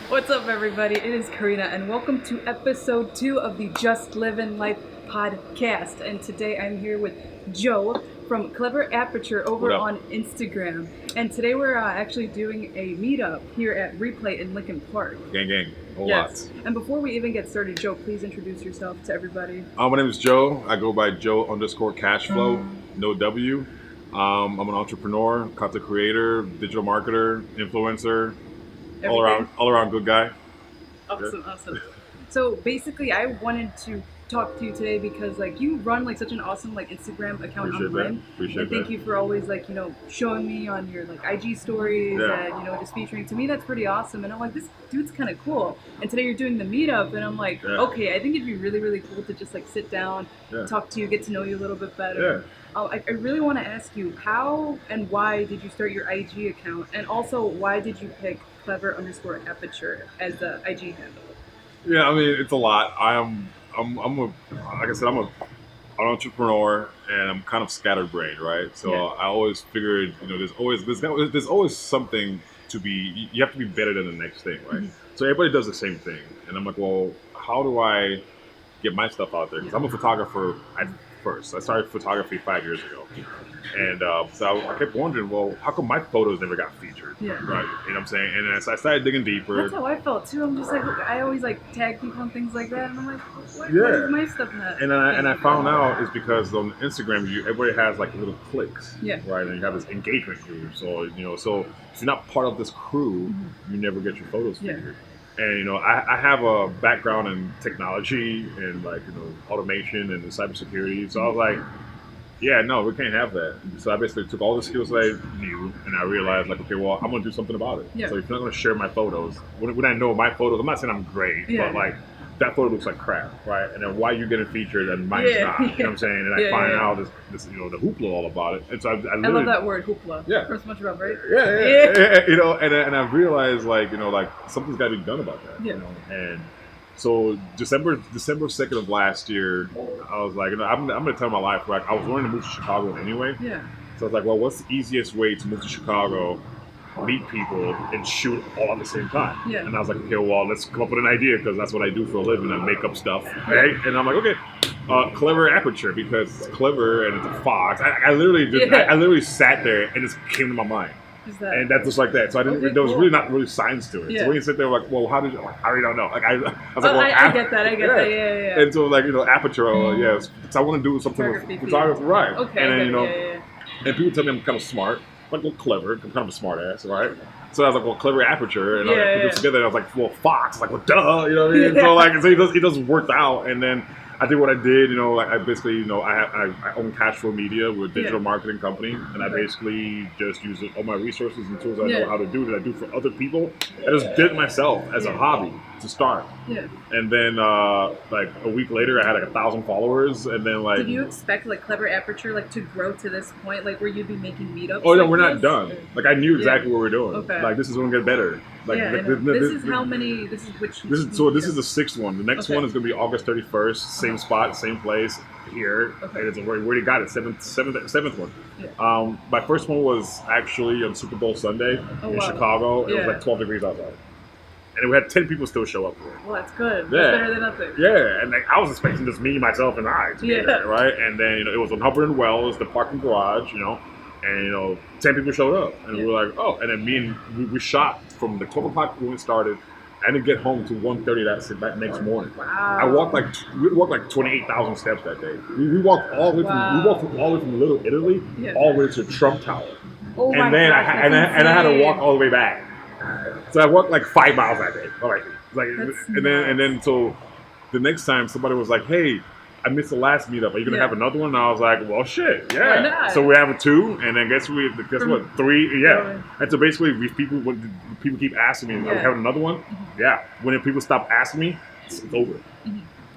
What's up, everybody? It is Karina, and welcome to episode 2 of the Just Livin Life podcast. And today I'm here with Joe from Clever Aperture over on Instagram. And today we're actually doing a meetup here at Replay in Lincoln Park. Gang. Yes. And before we even get started, Joe, please introduce yourself to everybody. My name is Joe. I go by Joe_Cashflo, no W. I'm an entrepreneur, content creator, digital marketer, influencer, all around good guy. Awesome. So basically, I wanted to talk to you today because you run such an awesome Instagram account on Livin. And thank you for always showing me on your IG stories and just featuring. To me, that's pretty awesome. And I'm like, this dude's kind of cool. And today you're doing the meetup, and I'm like, okay, I think it'd be really cool to just sit down, talk to you, get to know you a little bit better. I really want to ask you, how and why did you start your IG account, and also why did you pick Clever_Aperture as the IG handle? Yeah, I mean, it's a lot. I'm like I said, I'm an entrepreneur, and I'm kind of scatterbrained, right? So I always figured, there's always something to be. You have to be better than the next thing, right? So everybody does the same thing, and I'm like, well, how do I get my stuff out there? Because I'm a photographer at first. I started photography 5 years ago, and so I kept wondering, well, how come my photos never got featured? Right? You know what I'm saying? And as I started digging deeper, that's how I felt too. I'm just I always tag people and things like that, and I'm like, why is my stuff not? And I found out it's because on Instagram, everybody has little cliques, right? And you have this engagement group. So so if you're not part of this crew, you never get your photos featured. And I have a background in technology and automation and cybersecurity. So I was like, yeah, no, we can't have that. So I basically took all the skills that I knew, and I realized okay, well, I'm gonna do something about it. So if you're not gonna share my photos, when I know my photos, I'm not saying I'm great, but that photo looks like crap, right? And then why you getting featured and mine's not? You know what I'm saying? And I find out this the hoopla all about it. And so I love that word, hoopla. Yeah. First much about, right? Yeah. And I realized something's got to be done about that. And so December 2nd of last year, I was like, I'm gonna tell my life. I was wanting to move to Chicago anyway. Yeah. So I was like, well, what's the easiest way to move to Chicago, meet people, and shoot all at the same time? Yeah. And I was like, okay, well, let's come up with an idea, because that's what I do for a living. I make up stuff, right? And I'm like, okay, Clever Aperture, because it's clever and it's a fox. I literally sat there and it just came to my mind. And that's just like that. So I didn't. There was really not really science to it. So when you sit there, well, how did you? I really don't know. I was like, well, I get that. Yeah. And so Aperture, so I want to do something with photography, right? Okay. And then and people tell me I'm kind of smart. I'm clever. I'm kind of a smart ass, right? So I was like, well, Clever Aperture, and I put it together. And I was like, well, Fox. Like, well, duh, you know what I mean? So it doesn't work out, and then I did what I did. I basically, I own Cashflo Media. We're a digital marketing company, and I basically just use all my resources and tools I know how to do that I do for other people. I just did it myself as a hobby to start. Yeah. And then a week later, I had 1,000 followers, and then Did you expect Clever Aperture to grow to this point, where you'd be making meetups? Oh no, we're not done. I knew exactly what we're doing. Okay. This is going to get better. This is how many? This is which? This is the 6th one. The next one is going to be August 31st. Same spot, same place here. Okay. And we already got it. Seventh one. Yeah. My first one was actually on Super Bowl Sunday in Chicago. It was 12 degrees outside. And we had 10 people still show up for it. Well, that's good. That's better than nothing. Yeah, and I was expecting just me, myself, and I to be there, right? And then it was on Hubbard and Wells, the parking garage, and 10 people showed up, and we were like, oh. And then we shot from the 12 o'clock when we started. I didn't get home to 1:30 that next morning. Wow. We walked 28,000 steps that day. We walked all the way from Little Italy all the way to Trump Tower. Oh and my then gosh, I had to walk all the way back. So I walked 5 miles that day. And then so the next time somebody was like, hey, I missed the last meetup. Are you gonna have another one? And I was like, well, shit, yeah. Why not? So we have 2, and then guess what? 3, yeah. And so basically, when people keep asking me, are we having another one? Yeah. When people stop asking me, it's over.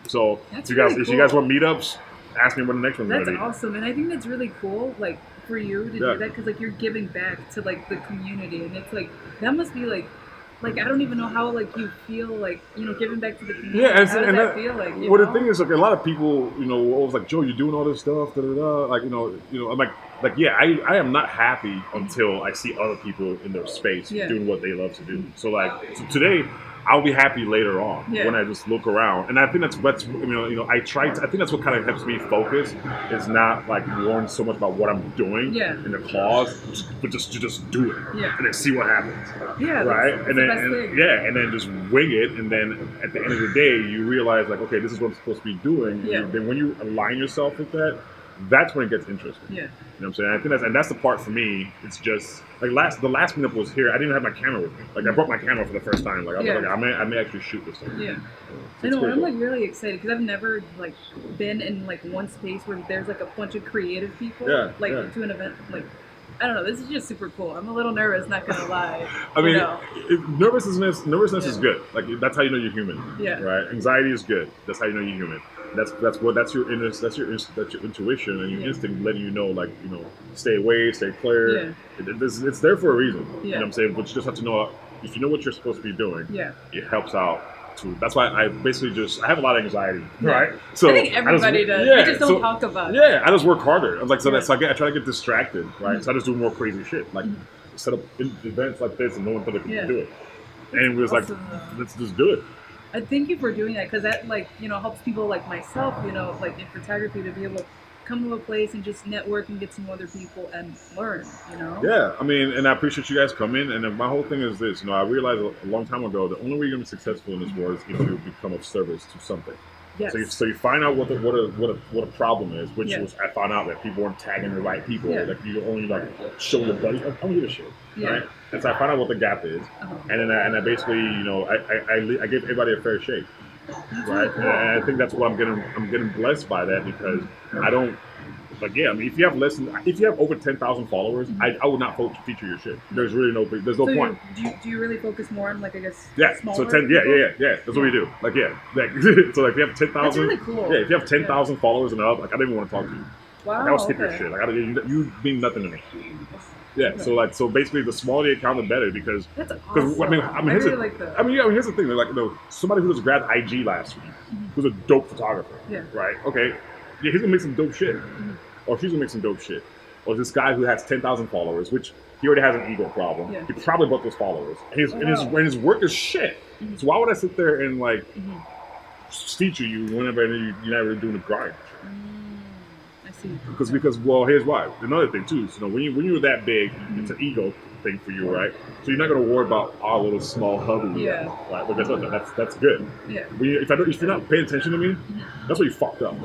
So if you guys want meetups, ask me when the next one's gonna be. That's awesome, and I think that's really cool. For you to do that, because you're giving back to the community, and it's that must be I don't even know how you feel giving back to the community. Yeah, how does that feel like? Well, the thing is, a lot of people, always like, Joe, you're doing all this stuff, da da da. I'm I am not happy until I see other people in their space doing what they love to do. So so today, I'll be happy later on when I just look around. And I think that's I think that's what kind of helps me focus. Is not like worrying so much about what I'm doing in the cause, but just to just do it and then see what happens. Right? That's and then just wing it. And then at the end of the day, you realize like, okay, this is what I'm supposed to be doing. And then when you align yourself with that, that's when it gets interesting. You know what I'm saying? I think that's the part for me. It's just like the last meetup was here. I didn't have my camera with me. Like I brought my camera for the first time. Like I was like, I may actually shoot this thing. I know. I'm like really excited because I've never like been in like one space where there's like a bunch of creative people. To an event like. I don't know. This is just super cool. I'm a little nervous, not gonna lie. I mean, nervousness is good. Like that's how you know you're human. Right. Anxiety is good. That's how you know you're human. That's your intuition and your instinct letting you know, like, stay away, stay clear. It's there for a reason. You know what I'm saying? But you just have to know if you know what you're supposed to be doing. It helps out. That's why I basically I have a lot of anxiety, right? So I think everybody does. We just don't talk about it. I just work harder. I was like, so I try to get distracted, right? So I just do more crazy shit, like set up events like this, and no one thought they could do it. And we was like, let's just do it. I thank you for doing that because that, like, helps people like myself, like in photography, to be able to come to a place and just network and get to know other people and learn, Yeah, I mean, and I appreciate you guys coming. And my whole thing is this, I realized a long time ago, the only way you're going to be successful in this world is if you become of service to something. Yes. So you find out what a problem is, which was I found out that people weren't tagging the right people. Like you only like show your buddy. I don't give a shit, right? And so I found out what the gap is, and then I basically I gave everybody a fair shake, right? Cool. And I think that's what I'm getting blessed by that because I don't. Like I mean, if you have over 10,000 followers, I would not feature your shit. There's really no point. Do you really focus more on like I guess smaller so 10 that's what we do. Like so like if you have 10,000, that's really cool. If you have 10,000 followers and up, like I don't even want to talk to you. Wow, like, I would skip your shit. Like you mean nothing to me. So basically the smaller the account the better because that's awesome. Here's the thing. Like somebody who just grabbed IG last week who's a dope photographer. Right. Okay. Yeah, he's gonna make some dope shit. Or she's gonna make some dope shit. Or this guy who has 10,000 followers, which he already has an ego problem. He probably bought those followers. And his work is shit. So why would I sit there and like feature you whenever you're not really doing the grind? I see. Because here's why. Another thing too. So when you're that big, it's an ego thing for you, right? So you're not gonna worry about our little small hubby. Right. But guess what? That's good. If you're not paying attention to me, that's why you fucked up.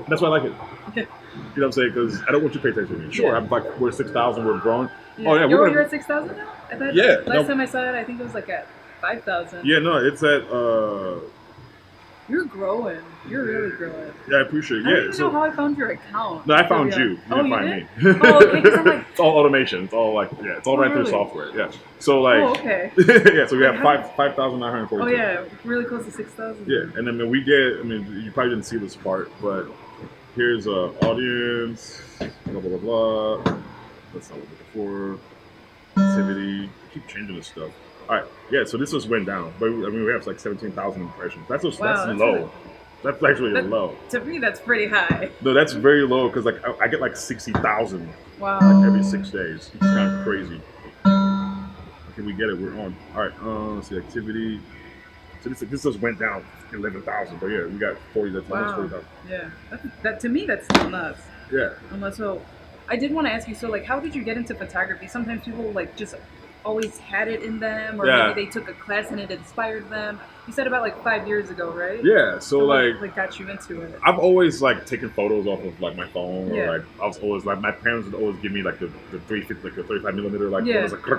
That's why I like it. You know what I'm saying? Because I don't want you to pay attention to me. Sure, I'm like, we're 6,000, we're growing. Oh, yeah. You're at 6,000 now? I thought last time I saw it, I think it was like at 5,000. Yeah, no, it's at... You're growing. You're really growing. Yeah, I appreciate it. I don't even know how I found your account. No, I found you. You didn't find me. Oh, okay, because I'm like... It's all automation. It's all like, it's all right through software. Yeah. So like... Oh, okay. So we have 5,942. Oh, yeah. Really close to 6,000. Yeah, and then you probably didn't see this part, but... Here's audience, blah, blah, blah, blah. That's not what we're looking for. Activity. Keep changing this stuff. All right. Yeah, so this just went down. But I mean, we have like 17,000 impressions. That's low. That's actually low. To me, that's pretty high. No, that's very low because like I get like 60,000 like every 6 days. It's kind of crazy. Okay, we get it. We're on. All right. Let's see. Activity. So this just went down 11,000, but yeah, we got 40. That's almost 40,000. Yeah, that to me that's still nuts. Yeah. So, I did want to ask you. So, like, how did you get into photography? Sometimes people like just always had it in them, or maybe they took a class and it inspired them. You said about like 5 years ago, right? Yeah. So like got you into it. I've always like taken photos off of like my phone, or like I was always like my parents would always give me like the 350, like the 35 millimeter, like it was like the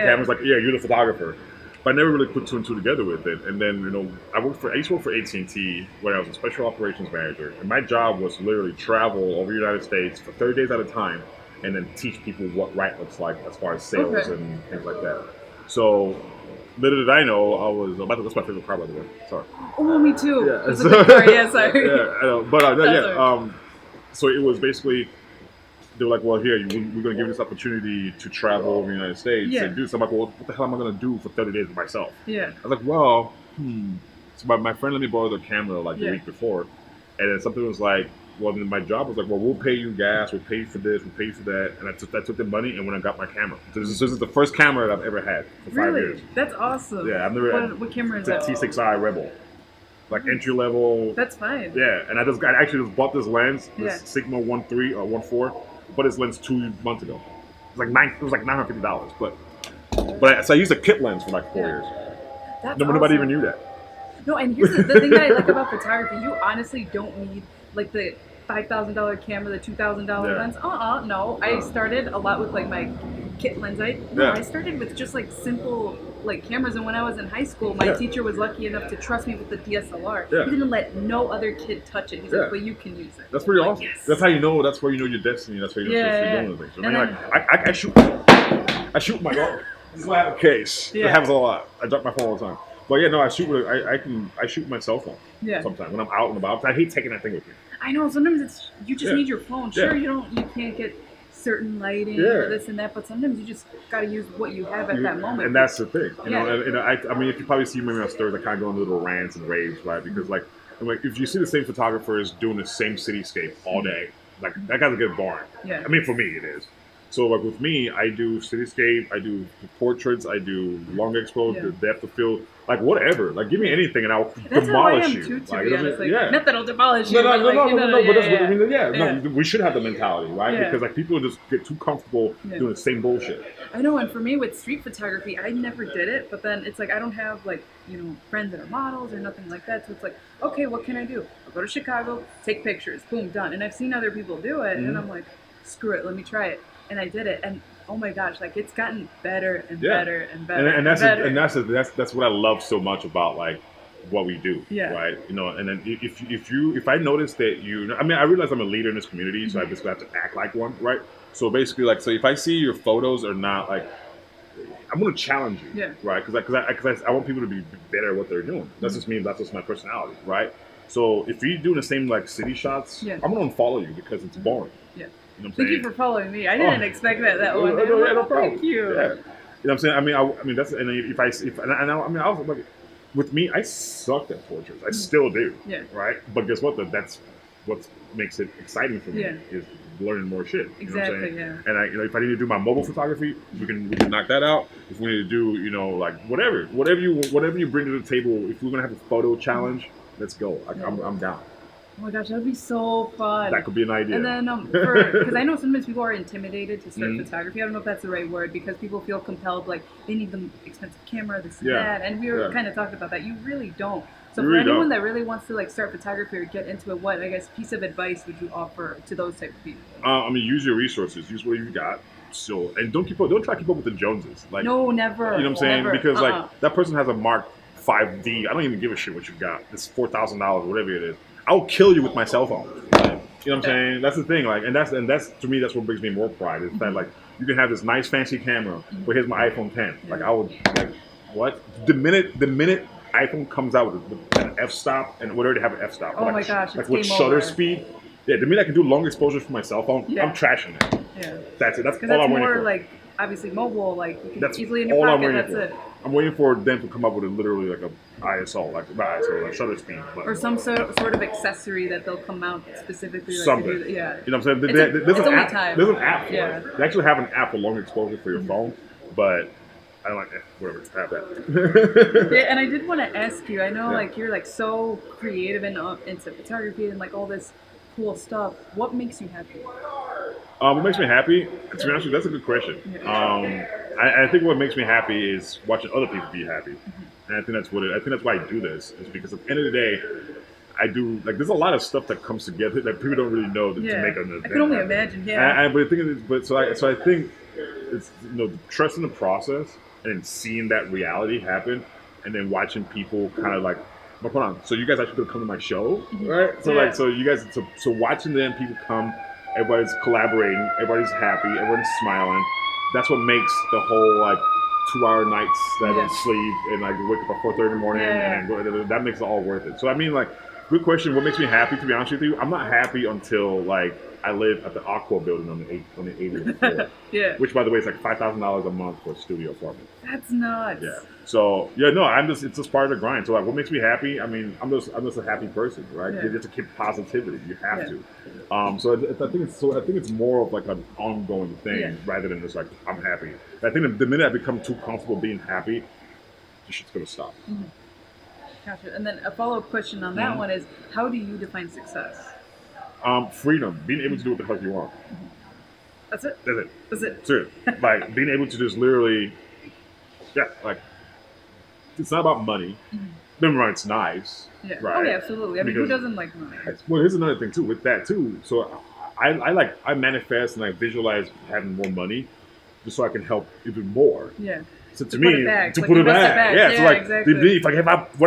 cameras, like you're the photographer. But I never really put two and two together with it. And then, I used to work for AT&T when I was a special operations manager. And my job was to literally travel over the United States for 30 days at a time and then teach people what right looks like as far as sales and things like that. So, little did I know, that's my favorite car, by the way. Sorry. Oh, me too. Yeah. It's a good car. Yeah, sorry. Yeah, I know. But, so it was basically... They were like, well, here, we're going to give you this opportunity to travel over the United States and do. So I'm like, well, what the hell am I going to do for 30 days with myself? Yeah. I was like, well, So my friend let me borrow the camera like the week before. And then something was like, well, then my job was like, well, we'll pay you gas, we'll pay you for this, we'll pay you for that, and I took the money and when I got my camera. This is the first camera that I've ever had for 5 years. That's awesome. Yeah, I've never. What camera is that? T6i Rebel, like entry level. That's fine. Yeah, and I actually just bought this lens, this Sigma 1.3 or 1.4. Bought this lens 2 months ago. It was like $950, so I used a kit lens for like 4 years. Nobody even knew that. No, and here's the thing that I like about photography. You honestly don't need like the $5,000 camera, the $2,000 lens. No. I started a lot with like my kit lens. I started with just like simple like cameras, and when I was in high school, my teacher was lucky enough to trust me with the DSLR. He didn't let no other kid touch it. He's like, "But you can use it." That's pretty awesome. Yes. That's how you know. That's where you know your destiny. That's where you know doing things. So, I mean, I shoot my phone. This is why I have a case. It happens a lot. I drop my phone all the time. But yeah, no, I shoot my cell phone. Sometimes when I'm out and about. I hate taking that thing with me. I know. Sometimes you just need your phone. Sure, you can't get certain lighting or this and that, but sometimes you just gotta use what you have at that moment. And that's the thing. You know, and I mean, if you probably see me on stories, I kind of go on little rants and raves, right? Because like if you see the same photographers doing the same cityscape all day, like that guy's get boring. I mean, for me it is. So like with me, I do cityscape, I do portraits, I do long exposure, depth of field, like whatever. Like give me anything and I'll demolish you. Not that I'll demolish you. No, we should have the mentality, right? Because like people just get too comfortable doing the same bullshit. I know, and for me with street photography, I never did it, but then it's like I don't have like, friends that are models or nothing like that. So it's like, okay, what can I do? I'll go to Chicago, take pictures, boom, done. And I've seen other people do it, and I'm like, screw it, let me try it. And I did it, and oh my gosh, like it's gotten better and better and better. And that's what I love so much about like what we do, right? And then if I notice that I realize I'm a leader in this community, so I basically have to act like one, right? So basically, like, so if I see your photos are not like, I'm gonna challenge you, right? Because I want people to be better at what they're doing. That's just me. That's just my personality, right? So if you're doing the same like city shots, I'm gonna unfollow you because it's boring. Thank you for following me. I didn't expect that one. No problem. Thank you. Yeah. You know what I'm saying? I mean that's, and I was like, with me, I sucked at portraits. I still do. Right. But guess what? That's what makes it exciting for me is learning more shit. Exactly. And if I need to do my mobile photography, we can knock that out. If we need to do like whatever you bring to the table. If we're gonna have a photo challenge, let's go. I'm down. Oh my gosh, that would be so fun. That could be an idea. And then, because I know sometimes people are intimidated to start photography. I don't know if that's the right word, because people feel compelled, like they need the expensive camera, this and that. And we were kind of talking about that. You really don't. So for anyone that really wants to like start photography or get into it, what, I guess, piece of advice would you offer to those type of people? I mean, use your resources. Use what you've got. So, and don't try to keep up with the Joneses. Like, no, never. You know what I'm saying? Never. Because like that person has a Mark 5D. I don't even give a shit what you got. It's $4,000, whatever it is. I'll kill you with my cell phone. You know what I'm saying? That's the thing. Like, and that's to me, that's what brings me more pride. Is that like you can have this nice fancy camera, but here's my iPhone 10. Like I would like what the minute iPhone comes out with an f-stop, and we already have an f-stop. Oh my gosh, like with shutter speed. Yeah, the minute I can do long exposures for my cell phone, I'm trashing it. Yeah, that's it. That's all I'm waiting for. Like obviously mobile, like you can easily in your pocket. That's it. I'm waiting for them to come up with literally like a ISO, like shutter speed, or some sort of accessory that they'll come out specifically. Like, something, to do that. You know what I'm saying? There's an app for it. They actually have an app for long exposure for your phone, but I don't like whatever. Have that. And I did want to ask you. I know like you're like so creative and into photography and like all this cool stuff. What makes you happy? What makes me happy? To be honest with you, that's a good question. I think what makes me happy is watching other people be happy, and I think that's why I do this. Is because at the end of the day, I do like there's a lot of stuff that comes together that people don't really know to make an event. I can only imagine. But the thing is, so I think it's trusting the process and seeing that reality happen, and then watching people kind of like. But hold on, so you guys actually gonna come to my show, right? So so you guys, so watching them, people come. Everybody's collaborating. Everybody's happy. Everyone's smiling. That's what makes the whole like 2-hour nights that I don't sleep and like wake up at 4:30 in the morning and that makes it all worth it. So I mean, like Good question. What makes me happy? To be honest with you, I'm not happy until like I live at the Aqua building on the 80th floor. Yeah. Which, by the way, is like $5,000 a month for a studio apartment. That's nuts. Yeah. So yeah, no, it's just part of the grind. So like, what makes me happy? I mean, I'm just a happy person, right? Yeah. You just to keep positivity. You have to. So I think it's more of like an ongoing thing rather than just like I'm happy. I think the minute I become too comfortable being happy, this shit's gonna stop. Mm-hmm. Gotcha. And then a follow-up question on that one is, how do you define success? Freedom, being able to do what the fuck you want. Mm-hmm. That's it. That's it. That's it. Seriously. Like being able to just literally, like it's not about money. Mm-hmm. Remember, it's nice. Yeah. Right? Oh yeah, absolutely. I mean, who doesn't like money? Well, here's another thing too with that too. So I manifest and I visualize having more money just so I can help even more. Yeah. So to me, to put it back. Yeah, so like, exactly. If I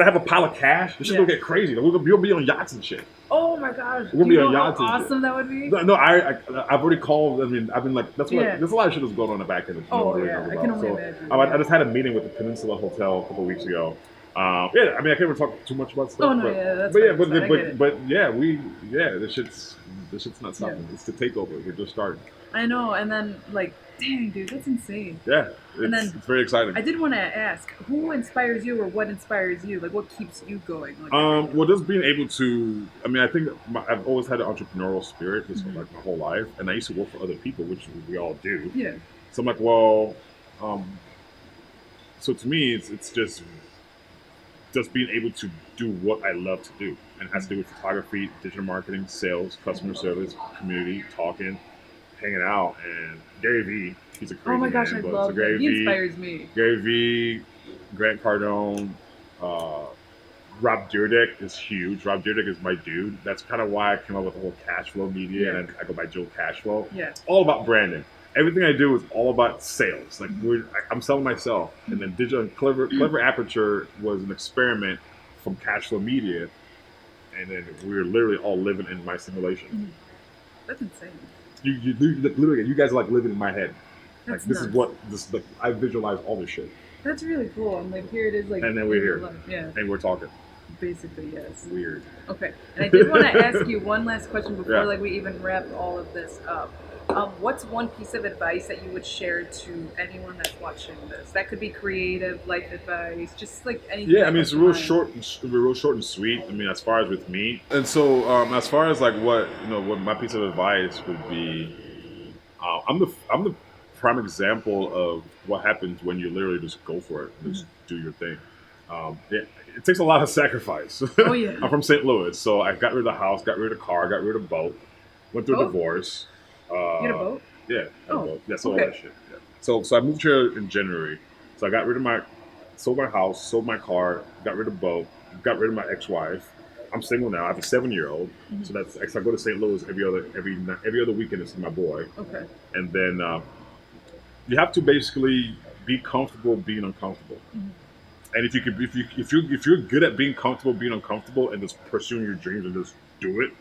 have a pile of cash, this shit will get crazy. Like, we'll be on yachts and shit. Oh my gosh! We'll be on yachts how awesome that would be? No, I've already called. I mean, I've been like, that's what. There's a lot of shit that's going on in the back end. Oh yeah, I can only imagine. I just had a meeting with the Peninsula Hotel a couple of weeks ago. I mean, I can't even talk too much about stuff. Oh no, that's the shit's not stopping. It's the takeover. We're just starting. I know, and then like, dang, dude, that's insane. Yeah, it's very exciting. I did want to ask, who inspires you, or what inspires you? Like, what keeps you going? Like, well, just being able to. I mean, I think I've always had an entrepreneurial spirit, just like my whole life, and I used to work for other people, which we all do. Yeah. So I'm like, well, so to me, it's just being able to do what I love to do, and it has to do with photography, digital marketing, sales, customer service, community, talking, hanging out. And Gary Vee, he's a crazy man. Oh my gosh, I love him. He inspires me. Gary Vee, Grant Cardone, Rob Dyrdek is huge. Rob Dyrdek is my dude. That's kind of why I came up with the whole Cashflo media, and I go by Joe Cashflo. Yeah. It's all about branding. Everything I do is all about sales. Like I'm selling myself, and then Clever Aperture was an experiment from Cashflow Media, and then we were literally all living in my simulation. Mm-hmm. That's insane. You literally, you guys are like living in my head. That's like this is I visualize all this shit. That's really cool. And like here it is, like, and then we're here, and we're talking. Basically, yes. Weird. Okay, and I did want to ask you one last question before like we even wrap all of this up. What's one piece of advice that you would share to anyone that's watching this? That could be creative, life advice, just like anything. Yeah, I mean, it's real short and sweet. I mean, as far as with me, and so as far as like what my piece of advice would be, I'm the prime example of what happens when you literally just go for it, and just do your thing. It takes a lot of sacrifice. Oh yeah. I'm from St. Louis, so I got rid of the house, got rid of the car, got rid of the boat, went through a divorce. You had a boat? Yeah, a boat. Yeah, so all that shit. Yeah. So I moved here in January. So I got rid of sold my house, sold my car, got rid of the boat, got rid of my ex-wife. I'm single now. I have a 7-year-old. So that's I go to St. Louis every other weekend to see my boy. Okay. And then you have to basically be comfortable being uncomfortable. And if you're good at being comfortable being uncomfortable and just pursuing your dreams and just do it,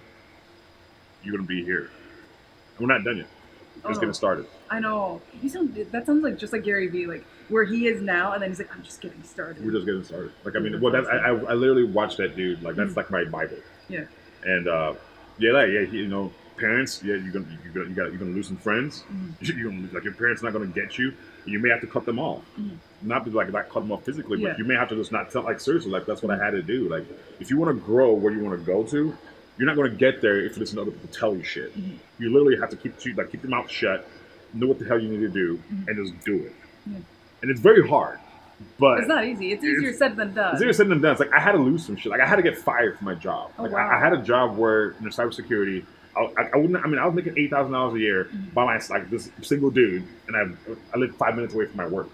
you're gonna be here. We're not done yet. We're just getting started. I know. That sounds like just like Gary Vee, like where he is now, and then he's like, I'm just getting started. We're just getting started. Like I mean, I literally watched that dude. Like that's like my Bible. Yeah. And parents, you're gonna lose some friends. You're gonna like your parents are not gonna get you. You may have to cut them off. Not cut them off physically, but you may have to just not tell. Like seriously, like that's what I had to do. Like if you want to grow where you want to go to, you're not going to get there if you listen to other people tell you shit. You literally have to keep your mouth shut, know what the hell you need to do, and just do it. And it's very hard, but it's not easy. It's easier said than done. It's easier said than done. It's like I had to lose some shit. Like I had to get fired from my job. I had a job where in cybersecurity, I was making $8,000 a year by myself, like this single dude, and I lived 5 minutes away from my work.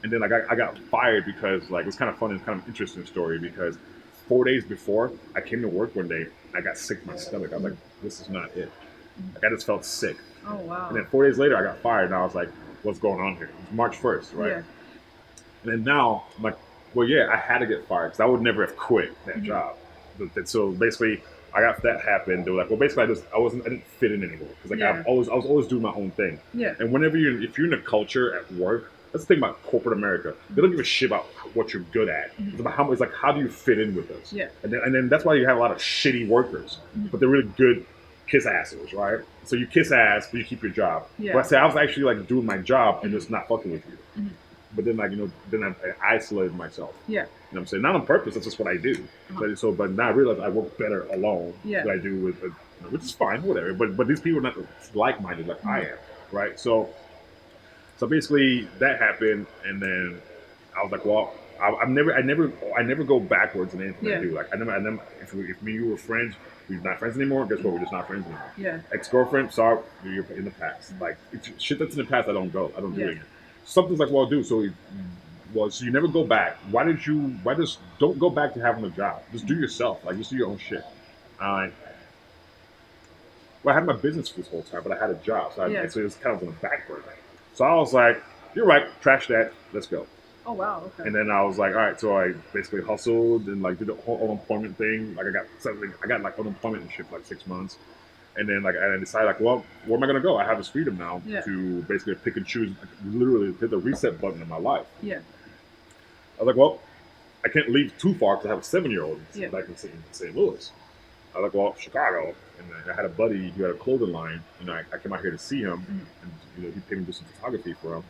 And then I got fired because like it's kind of fun and kind of interesting story because 4 days before I came to work one day, I got sick to my stomach. I was like, this is not it. Like, I just felt sick. Oh wow. And then 4 days later I got fired and I was like, what's going on here? It's March 1st, right? Yeah. And then now I'm like, well yeah, I had to get fired because I would never have quit that job. So basically I got that happened. They were like, well basically I didn't fit in anymore because like I was always doing my own thing. Yeah. And if you're in a culture at work that's the thing about corporate America. They don't give a shit about what you're good at. It's about how, it's like, how do you fit in with us? Yeah. And then that's why you have a lot of shitty workers, but they're really good kiss assholes, right? So you kiss ass, but you keep your job. Yeah. But I say I was actually like doing my job and just not fucking with you. But then, like, then I isolated myself. Yeah. You know what I'm saying? Not on purpose. That's just what I do. But now I realize I work better alone than I do with, which is fine, whatever. But these people are not like-minded like I am, right? So basically that happened, and then I was like, well, I never go backwards in anything I do. Like I never. If me and you were friends, we're not friends anymore. Guess what? We're just not friends anymore. Yeah. Ex-girlfriend, sorry, you're in the past. Like shit that's in the past, I don't go. I don't do it again. Something's like, well, dude, so you never go back. Why don't go back to having a job? Just do yourself. Like, just do your own shit. Well, I had my business this whole time, but I had a job. So it was kind of on the back burner. So I was like, you're right, trash that, let's go. Oh, wow, okay. And then I was like, all right, so I basically hustled and like did the whole unemployment thing. Like I got like unemployment and shit for like 6 months. And then like I decided like, well, where am I gonna go? I have this freedom now to basically pick and choose, like, literally hit the reset button in my life. Yeah. I was like, well, I can't leave too far because I have a 7-year-old back in St. Louis. I was like, well, Chicago. And I had a buddy who had a clothing line. I came out here to see him, and he paid me to do some photography for him.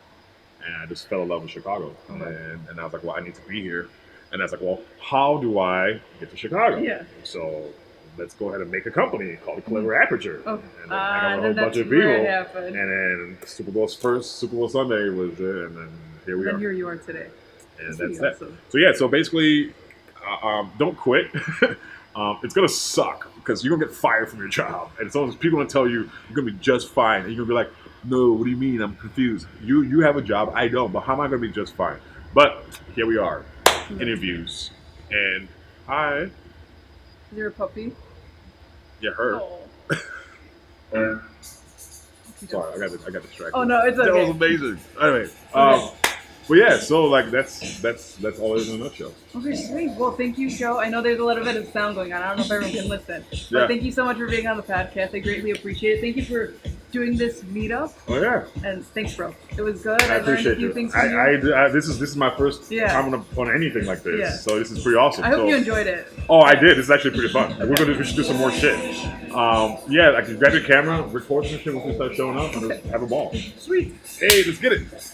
And I just fell in love with Chicago. And I was like, well, I need to be here. And I was like, well, how do I get to Chicago? Yeah. So let's go ahead and make a company called Clever Aperture. Oh. And then I got a whole bunch of people. And then Super Bowl Sunday was there, and then here we are. And here you are today. And that's that. Awesome. So basically, don't quit. It's gonna suck because you're gonna get fired from your job, and so people gonna tell you you're gonna be just fine, and you're gonna be like, no, what do you mean? I'm confused. You have a job, I don't, but how am I gonna be just fine? But here we are, interviews, and hi. Is there a puppy? Yeah, her. Oh. Sorry, I got distracted. Oh no, it's okay. That was amazing. Anyway, but yeah, so like that's all it is in a nutshell. Okay, sweet. Well, thank you, Joe. I know there's a little bit of sound going on. I don't know if everyone can listen. But thank you so much for being on the podcast. I greatly appreciate it. Thank you for doing this meetup. Oh yeah. And thanks, bro. It was good. I appreciate you. This is my first time on anything like this. Yeah. So this is pretty awesome. I hope you enjoyed it. Oh, I did. It's actually pretty fun. Okay. We should do some more shit. I can grab your camera, record some shit once we start showing up, and just have a ball. Sweet. Hey, let's get it.